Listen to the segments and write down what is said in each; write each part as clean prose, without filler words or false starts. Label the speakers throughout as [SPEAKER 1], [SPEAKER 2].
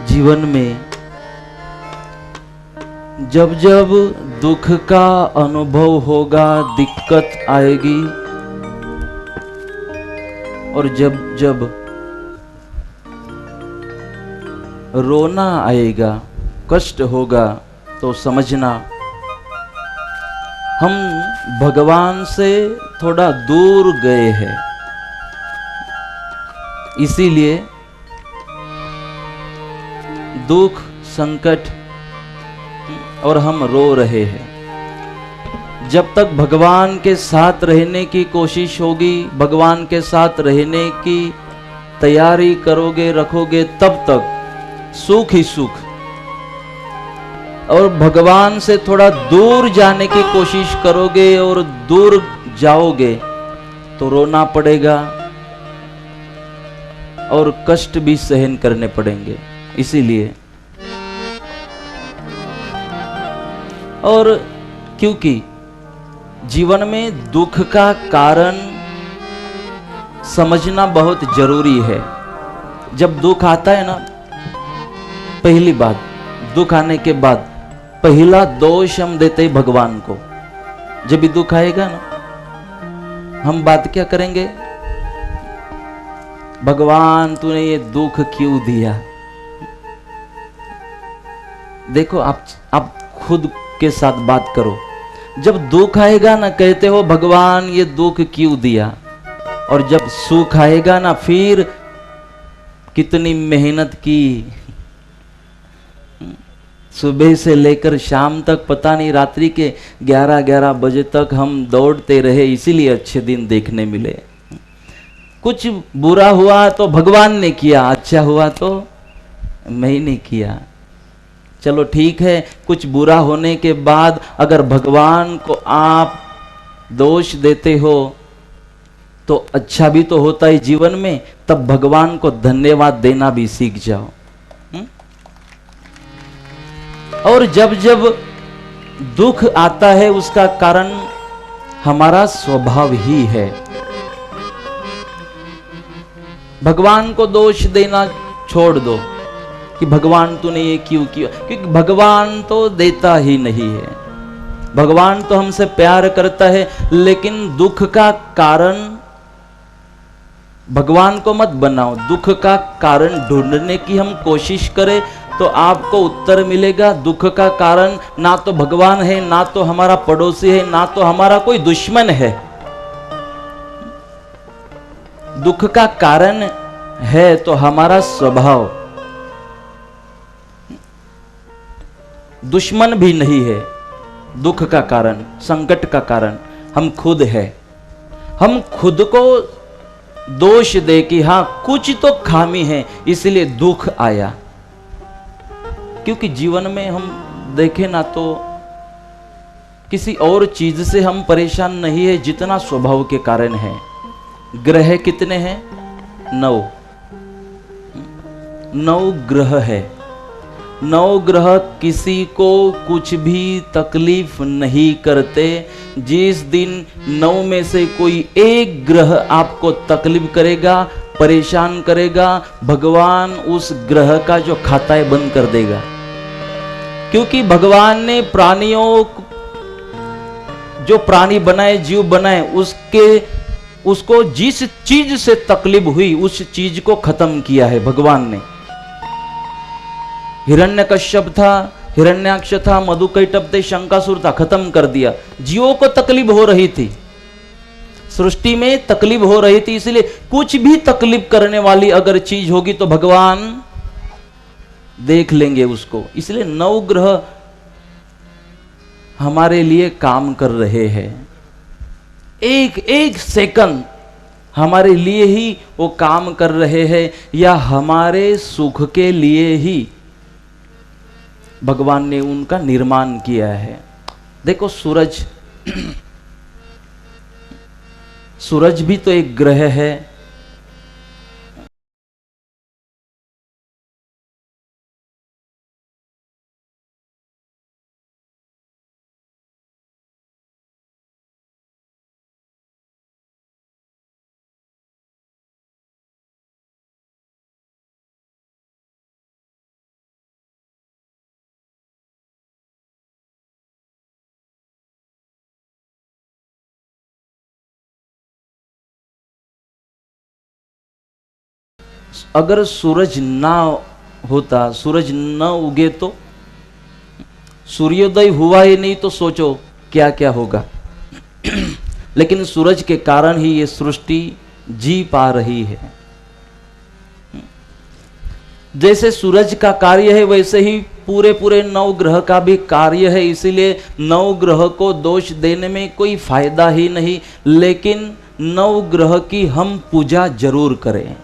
[SPEAKER 1] जीवन में जब जब दुख का अनुभव होगा, दिक्कत आएगी, और जब जब रोना आएगा, कष्ट होगा, तो समझना हम भगवान से थोड़ा दूर गए हैं। इसीलिए दुख, संकट और हम रो रहे हैं। जब तक भगवान के साथ रहने की कोशिश होगी, भगवान के साथ रहने की तैयारी करोगे, रखोगे, तब तक सुख ही सुख। और भगवान से थोड़ा दूर जाने की कोशिश करोगे और दूर जाओगे तो रोना पड़ेगा और कष्ट भी सहन करने पड़ेंगे। इसीलिए, और क्योंकि जीवन में दुख का कारण समझना बहुत जरूरी है। जब दुख आता है ना, पहली बात, दुख आने के बाद पहला दोष हम देते हैं भगवान को। जब भी दुख आएगा ना, हम बात क्या करेंगे? भगवान तूने ये दुख क्यों दिया? देखो, आप खुद के साथ बात करो। जब दुख आएगा ना, कहते हो भगवान ये दुख क्यों दिया, और जब सुख आएगा ना, फिर कितनी मेहनत की, सुबह से लेकर शाम तक, पता नहीं रात्रि के 11-11 बजे तक हम दौड़ते रहे, इसीलिए अच्छे दिन देखने मिले। कुछ बुरा हुआ तो भगवान ने किया, अच्छा हुआ तो मैं ही नहीं किया। चलो ठीक है, कुछ बुरा होने के बाद अगर भगवान को आप दोष देते हो तो अच्छा भी तो होता है जीवन में, तब भगवान को धन्यवाद देना भी सीख जाओ। और जब जब दुख आता है, उसका कारण हमारा स्वभाव ही है। भगवान को दोष देना छोड़ दो कि भगवान तूने ये क्यों किया, क्योंकि भगवान तो देता ही नहीं है। भगवान तो हमसे प्यार करता है, लेकिन दुख का कारण भगवान को मत बनाओ। दुख का कारण ढूंढने की हम कोशिश करें तो आपको उत्तर मिलेगा, दुख का कारण ना तो भगवान है, ना तो हमारा पड़ोसी है, ना तो हमारा कोई दुश्मन है। दुख का कारण है तो हमारा स्वभाव। दुश्मन भी नहीं है दुख का कारण, संकट का कारण हम खुद है। हम खुद को दोष दे कि हां कुछ तो खामी है, इसलिए दुख आया। क्योंकि जीवन में हम देखें ना, तो किसी और चीज से हम परेशान नहीं है जितना स्वभाव के कारण है। ग्रह कितने हैं? 9 ग्रह है। 9 ग्रह किसी को कुछ भी तकलीफ नहीं करते। जिस दिन 9 में से कोई एक ग्रह आपको तकलीफ करेगा, परेशान करेगा, भगवान उस ग्रह का जो खाता है बंद कर देगा। क्योंकि भगवान ने प्राणियों, जो प्राणी बनाए, जीव बनाए, उसको जिस चीज से तकलीफ हुई उस चीज को खत्म किया है भगवान ने। हिरण्यकश्यप था, हिरण्याक्ष था, मधुकैटभ थे, शंकासुर था, खत्म कर दिया। जीवों को तकलीफ हो रही थी, सृष्टि में तकलीफ हो रही थी, इसलिए कुछ भी तकलीफ करने वाली अगर चीज होगी तो भगवान देख लेंगे उसको। इसलिए 9 ग्रह हमारे लिए काम कर रहे हैं। एक एक सेकंड हमारे लिए ही वो काम कर रहे हैं, या हमारे सुख के लिए ही भगवान ने उनका निर्माण किया है। देखो, सूरज भी तो एक ग्रह है। अगर सूरज ना होता, सूरज न उगे तो, सूर्योदय हुआ ही नहीं तो सोचो क्या क्या होगा। लेकिन सूरज के कारण ही ये सृष्टि जी पा रही है। जैसे सूरज का कार्य है वैसे ही पूरे पूरे नौ ग्रह का भी कार्य है। इसीलिए नौ ग्रह को दोष देने में कोई फायदा ही नहीं, लेकिन नौ ग्रह की हम पूजा जरूर करें,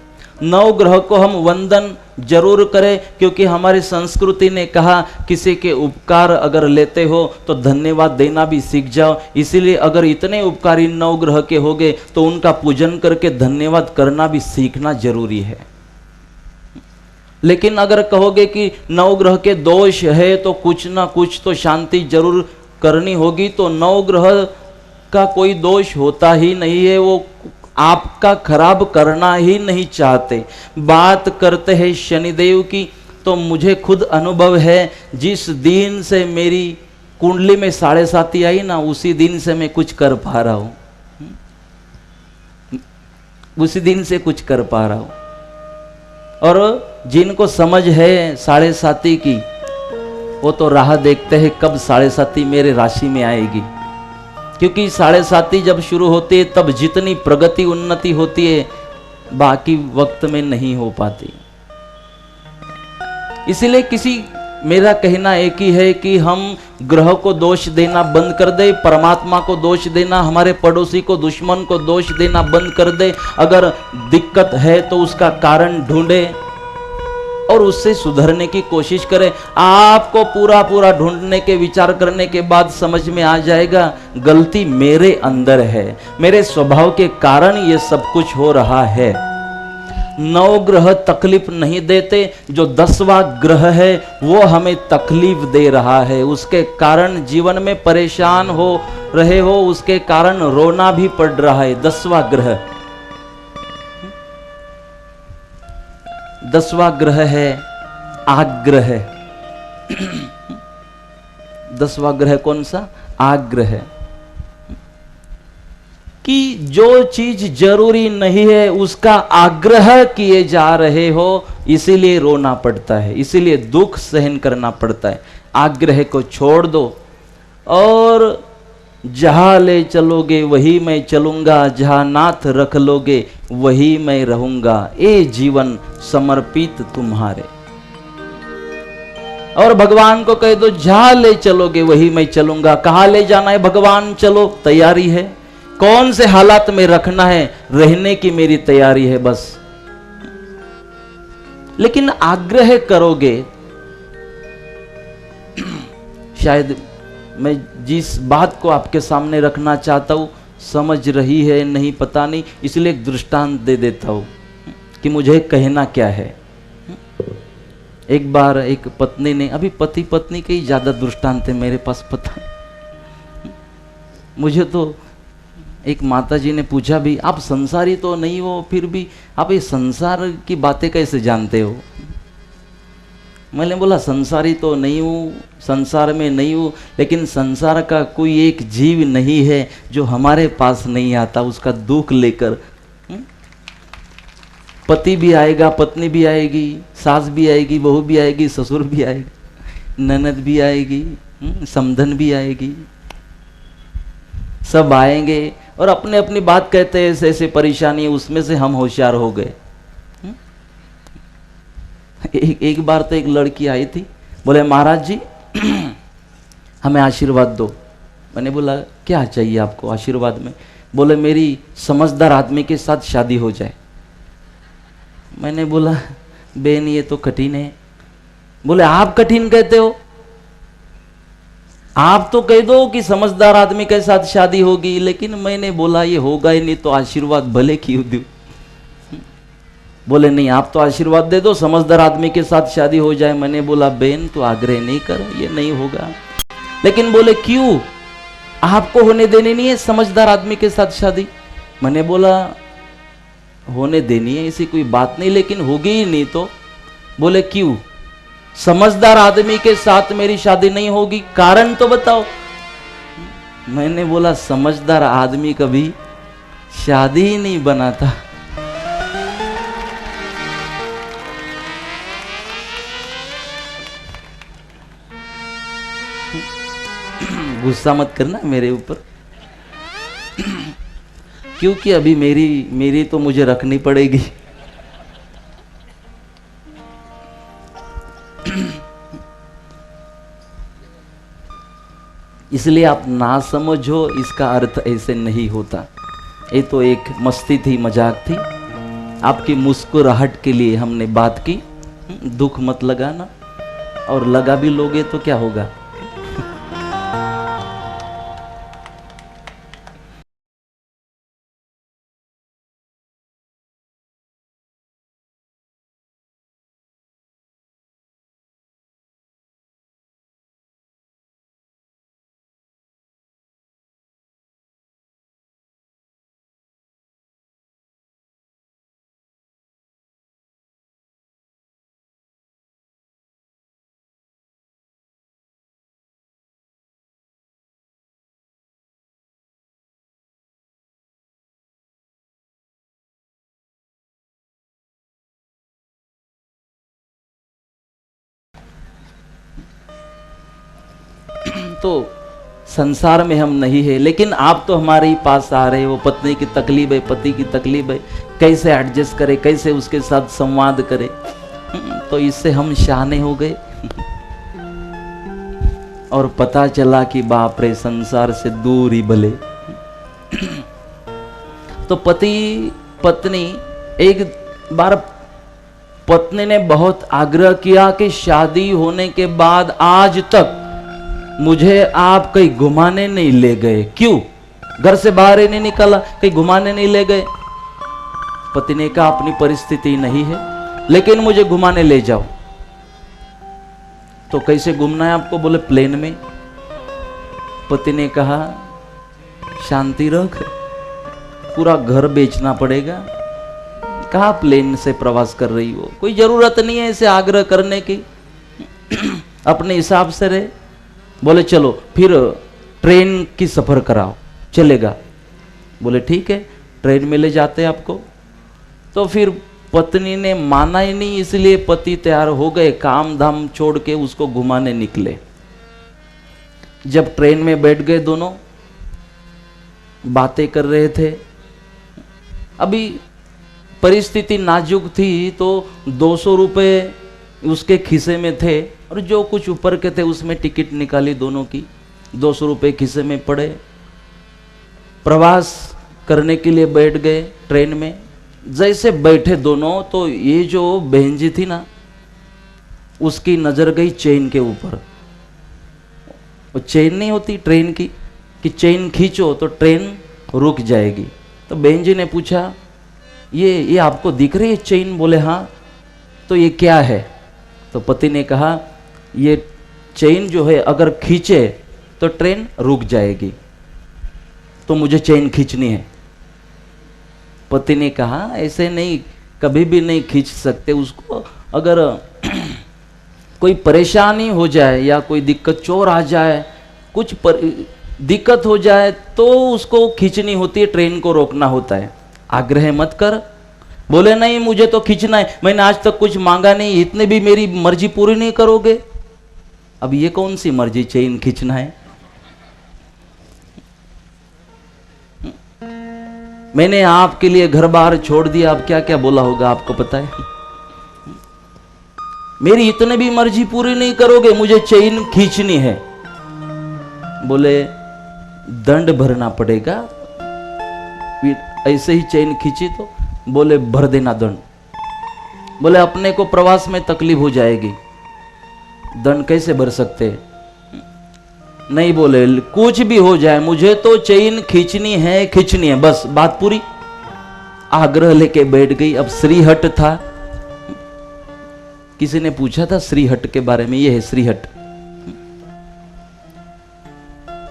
[SPEAKER 1] नौ ग्रह को हम वंदन जरूर करें, क्योंकि हमारी संस्कृति ने कहा किसी के उपकार अगर लेते हो तो धन्यवाद देना भी सीख जाओ। इसीलिए अगर इतने उपकारी नौ ग्रह के हो गए तो उनका पूजन करके धन्यवाद करना भी सीखना जरूरी है। लेकिन अगर कहोगे कि नौ ग्रह के दोष है तो कुछ ना कुछ तो शांति जरूर करनी होगी, तो नौ ग्रह का कोई दोष होता ही नहीं है, वो आपका खराब करना ही नहीं चाहते। बात करते हैं शनिदेव की, तो मुझे खुद अनुभव है, जिस दिन से मेरी कुंडली में 7.5 आई ना, उसी दिन से मैं कुछ कर पा रहा हूं, उसी दिन से कुछ कर पा रहा हूं। और जिनको समझ है 7.5 की, वो तो राह देखते हैं कब 7.5 मेरे राशि में आएगी, क्योंकि 7.5 जब शुरू होती है तब जितनी प्रगति उन्नति होती है बाकी वक्त में नहीं हो पाती। इसलिए मेरा कहना एक ही है कि हम ग्रह को दोष देना बंद कर दे, परमात्मा को दोष देना, हमारे पड़ोसी को दुश्मन को दोष देना बंद कर दे। अगर दिक्कत है तो उसका कारण ढूंढे और उससे सुधरने की कोशिश करें। आपको पूरा पूरा ढूंढने के विचार करने के बाद समझ में आ जाएगा गलती मेरे अंदर है, मेरे स्वभाव के कारण ये सब कुछ हो रहा है। 9 ग्रह तकलीफ नहीं देते, जो 10वां ग्रह है वो हमें तकलीफ दे रहा है, उसके कारण जीवन में परेशान हो रहे हो, उसके कारण रोना भी पड़ रहा है। 10वां ग्रह, 10वां ग्रह है आग्रह। 10वां ग्रह कौन सा? आग्रह। कि जो चीज जरूरी नहीं है उसका आग्रह किए जा रहे हो, इसीलिए रोना पड़ता है, इसीलिए दुख सहन करना पड़ता है। आग्रह को छोड़ दो और जहां ले चलोगे वही मैं चलूंगा, जहां नाथ रख लोगे वही मैं रहूंगा, ये जीवन समर्पित तुम्हारे। और भगवान को कह दो जहां ले चलोगे वही मैं चलूंगा। कहां ले जाना है भगवान? चलो, तैयारी है। कौन से हालात में रखना है, रहने की मेरी तैयारी है बस। लेकिन आग्रह करोगे, शायद मैं जिस बात को आपके सामने रखना चाहता हूं समझ रही है नहीं पता नहीं, इसलिए एक दृष्टांत दे देता हूं कि मुझे कहना क्या है। एक बार एक पत्नी ने, अभी पति पत्नी के ही ज्यादा दृष्टांत है मेरे पास, पता मुझे तो एक माता जी ने पूछा भी, आप संसारी तो नहीं हो फिर भी आप ये संसार की बातें कैसे जानते हो? मैंने बोला संसारी तो नहीं हूँ, संसार में नहीं हूँ, लेकिन संसार का कोई एक जीव नहीं है जो हमारे पास नहीं आता उसका दुख लेकर। पति भी आएगा, पत्नी भी आएगी, सास भी आएगी, बहू भी आएगी, ससुर भी आएगी, ननद भी आएगी, समधन भी आएगी, सब आएंगे और अपने अपनी बात कहते हैं, ऐसे ऐसे परेशानी है, उसमें से हम होशियार हो गए। एक बार तो एक लड़की आई थी, बोले महाराज जी हमें आशीर्वाद दो। मैंने बोला क्या चाहिए आपको आशीर्वाद में? बोले मेरी समझदार आदमी के साथ शादी हो जाए। मैंने बोला बेन ये तो कठिन है। बोले आप कठिन कहते हो? आप तो कह दो कि समझदार आदमी के साथ शादी होगी। लेकिन मैंने बोला ये होगा ही नहीं तो आशीर्वाद भले क्यों दूं। बोले नहीं आप तो आशीर्वाद दे दो समझदार आदमी के साथ शादी हो जाए। मैंने बोला बेन तो आग्रह नहीं कर, ये नहीं होगा। लेकिन बोले क्यों, आपको होने देनी नहीं है समझदार आदमी के साथ शादी? मैंने बोला होने देनी है ऐसी कोई बात नहीं, लेकिन होगी ही नहीं तो। बोले क्यों, समझदार आदमी के साथ मेरी शादी नहीं होगी, कारण तो बताओ। मैंने बोला समझदार आदमी कभी शादी ही नहीं बनाता। गुस्सा मत करना मेरे ऊपर, क्योंकि अभी मेरी तो मुझे रखनी पड़ेगी। इसलिए आप ना समझो, इसका अर्थ ऐसे नहीं होता। ये तो एक मस्ती थी, मजाक थी, आपकी मुस्कुराहट के लिए हमने बात की। दुख मत लगाना, और लगा भी लोगे तो क्या होगा। तो संसार में हम नहीं है, लेकिन आप तो हमारे ही पास आ रहे हो। पत्नी की तकलीफ है, पति की तकलीफ है, कैसे एडजस्ट करें, कैसे उसके साथ संवाद करें। तो इससे हम शाने हो गए और पता चला कि बाप रे, संसार से दूर ही भले। तो पति पत्नी, एक बार पत्नी ने बहुत आग्रह किया कि शादी होने के बाद आज तक मुझे आप कहीं घुमाने नहीं ले गए, क्यों? घर से बाहर ही नहीं निकला, कहीं घुमाने नहीं ले गए। पति ने कहा अपनी परिस्थिति नहीं है, लेकिन मुझे घुमाने ले जाओ। तो कैसे घूमना है आपको? बोले प्लेन में। पति ने कहा शांति रख, पूरा घर बेचना पड़ेगा। कहा प्लेन से प्रवास कर रही हो, कोई जरूरत नहीं है ऐसे आग्रह करने की, अपने हिसाब से रहे। बोले चलो फिर ट्रेन की सफर कराओ, चलेगा? बोले ठीक है, ट्रेन में ले जाते आपको। तो फिर पत्नी ने माना ही नहीं, इसलिए पति तैयार हो गए, काम धाम छोड़ के उसको घुमाने निकले। जब ट्रेन में बैठ गए, दोनों बातें कर रहे थे। अभी परिस्थिति नाजुक थी, तो 200 रुपये उसके खिसे में थे, और जो कुछ ऊपर के थे उसमें टिकट निकाली दोनों की। 200 रुपये खिसे में पड़े, प्रवास करने के लिए बैठ गए ट्रेन में। जैसे बैठे दोनों, तो ये जो बहन जी थी ना, उसकी नजर गई चेन के ऊपर। वो चेन नहीं होती ट्रेन की कि चेन खींचो तो ट्रेन रुक जाएगी। तो बहन जी ने पूछा ये आपको दिख रही है चेन? बोले हाँ। तो ये क्या है? तो पति ने कहा ये चेन जो है अगर खींचे तो ट्रेन रुक जाएगी, तो मुझे चेन खींचनी है। पति ने कहा ऐसे नहीं, कभी भी नहीं खींच सकते उसको। अगर कोई परेशानी हो जाए या कोई दिक्कत, चोर आ जाए, कुछ दिक्कत हो जाए तो उसको खींचनी होती है, ट्रेन को रोकना होता है। आग्रह मत कर। बोले नहीं मुझे तो खींचना है, मैंने आज तक कुछ मांगा नहीं, इतने भी मेरी मर्जी पूरी नहीं करोगे? अब ये कौन सी मर्जी, चेन खींचना है? मैंने आपके लिए घर बार छोड़ दिया, अब क्या क्या बोला होगा आपको पता है? मेरी इतने भी मर्जी पूरी नहीं करोगे, मुझे चेन खींचनी है। बोले दंड भरना पड़ेगा। ऐसे ही चेन खींची तो बोले भर देना दंड। बोले अपने को प्रवास में तकलीफ हो जाएगी, दंड कैसे भर सकते? नहीं, बोले कुछ भी हो जाए मुझे तो चेन खींचनी है, बस बात पूरी। आग्रह लेके बैठ गई। अब श्रीहट था, किसी ने पूछा था श्रीहट के बारे में, ये है श्रीहट।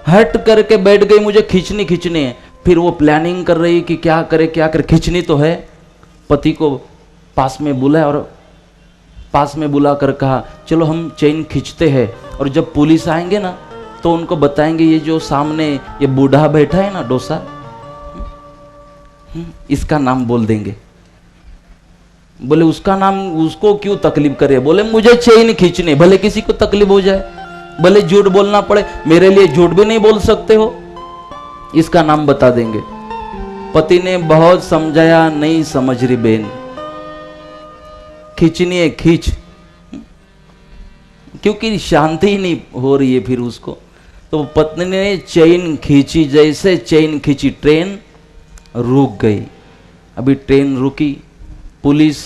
[SPEAKER 1] हट करके बैठ गई, मुझे खींचनी है। फिर वो प्लानिंग कर रही कि क्या करे, खींचनी तो है। पति को पास में बुलाया और पास में बुला कर कहा चलो हम चेन खींचते हैं, और जब पुलिस आएंगे ना तो उनको बताएंगे ये जो सामने ये बूढ़ा बैठा है ना डोसा, इसका नाम बोल देंगे। बोले उसका नाम, उसको क्यों तकलीफ करे? बोले मुझे चेन खींचनी, भले किसी को तकलीफ हो जाए, भले झूठ बोलना पड़े, मेरे लिए झूठ भी नहीं बोल सकते हो? इसका नाम बता देंगे। पति ने बहुत समझाया, नहीं समझ रही बहन, खींचनी है खींच, क्योंकि शांति ही नहीं हो रही है फिर उसको। तो पत्नी ने चेन खींची, जैसे चेन खींची ट्रेन रुक गई। अभी ट्रेन रुकी, पुलिस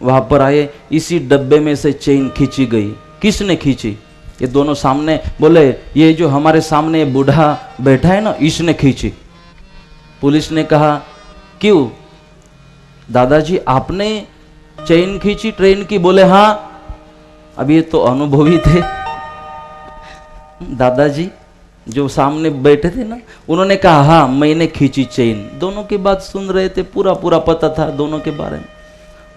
[SPEAKER 1] वहां पर आए, इसी डब्बे में से चेन खींची गई। किसने खींची? ये दोनों सामने बोले, ये जो हमारे सामने बूढ़ा बैठा है ना, इसने खींची। पुलिस ने कहा क्यों दादाजी, आपने चेन खींची ट्रेन की? बोले हाँ। अब ये तो अनुभवी थे दादाजी जो सामने बैठे थे ना, उन्होंने कहा हाँ मैंने खींची चेन। दोनों की बात सुन रहे थे, पूरा पूरा पता था दोनों के बारे में।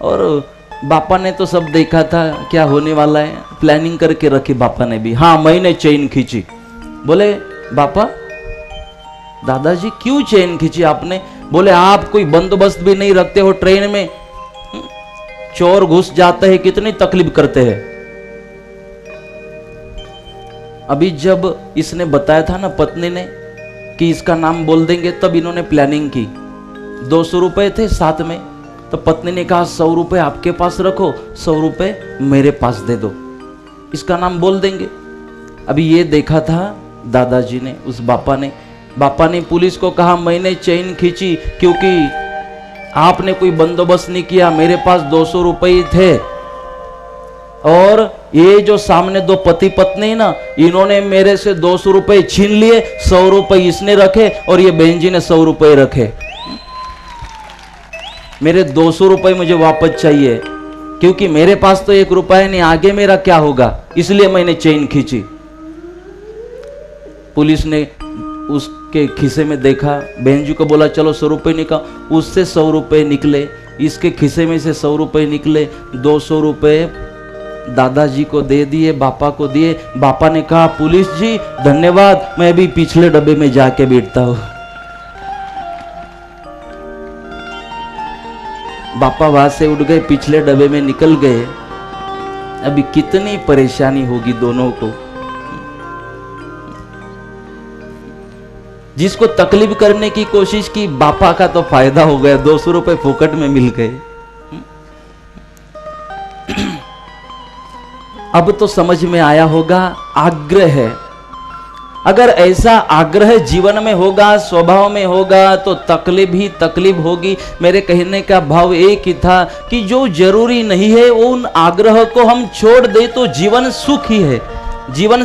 [SPEAKER 1] और बापा ने तो सब देखा था क्या होने वाला है, प्लानिंग करके रखी बापा ने भी। हाँ मैंने चेन खींची। बोले बापा, दादाजी क्यों चेन खींची आपने? बोले आप कोई बंदोबस्त भी नहीं रखते हो ट्रेन में, चोर घुस जाते हैं, कितनी तकलीफ करते हैं। अभी जब इसने बताया था ना पत्नी ने कि इसका नाम बोल देंगे, तब इन्होंने प्लानिंग की। 200 रुपए थे साथ में, तो पत्नी ने कहा 100 रुपए आपके पास रखो, 100 रुपए मेरे पास दे दो, इसका नाम बोल देंगे। अभी ये देखा था दादाजी ने, उस बापा ने पुलिस को कहा मैंने चेन खींची क्योंकि आपने कोई बंदोबस्त नहीं किया, मेरे पास 200 रुपए थे। और ये जो सामने दो पति पत्नी ना, इन्होंने मेरे से 200 रुपए छीन लिए, 100 रुपए इसने रखे और ये बहन जी ने 100 रुपए रखे। मेरे 200 रुपए मुझे वापस चाहिए, क्योंकि मेरे पास तो 1 रुपया नहीं, आगे मेरा क्या होगा, इसलिए मैंने चेन खींची। पुलिस ने उसके खिसे में देखा, बहन जी को बोला चलो 100 रुपए निकाल, उससे 100 रुपए निकले, इसके खिसे में से 100 रुपए निकले। 200 रुपए दादाजी को दे दिए, बापा को दिए। बापा ने कहा पुलिस जी धन्यवाद, मैं भी पिछले डब्बे में जाके बैठता हूं। बापा वहां से उठ गए, पिछले डब्बे में निकल गए। अभी कितनी परेशानी होगी दोनों को। जिसको तकलीफ करने की कोशिश की, बापा का तो फायदा हो गया, 200 रुपए फोकट में मिल गए। अब तो समझ में आया होगा, आग्रह है। अगर ऐसा आग्रह जीवन में होगा, स्वभाव में होगा, तो तकलीफ ही तकलीफ होगी। मेरे कहने का भाव एक ही था कि जो जरूरी नहीं है उन आग्रह को हम छोड़ दे तो जीवन सुख ही है, जीवन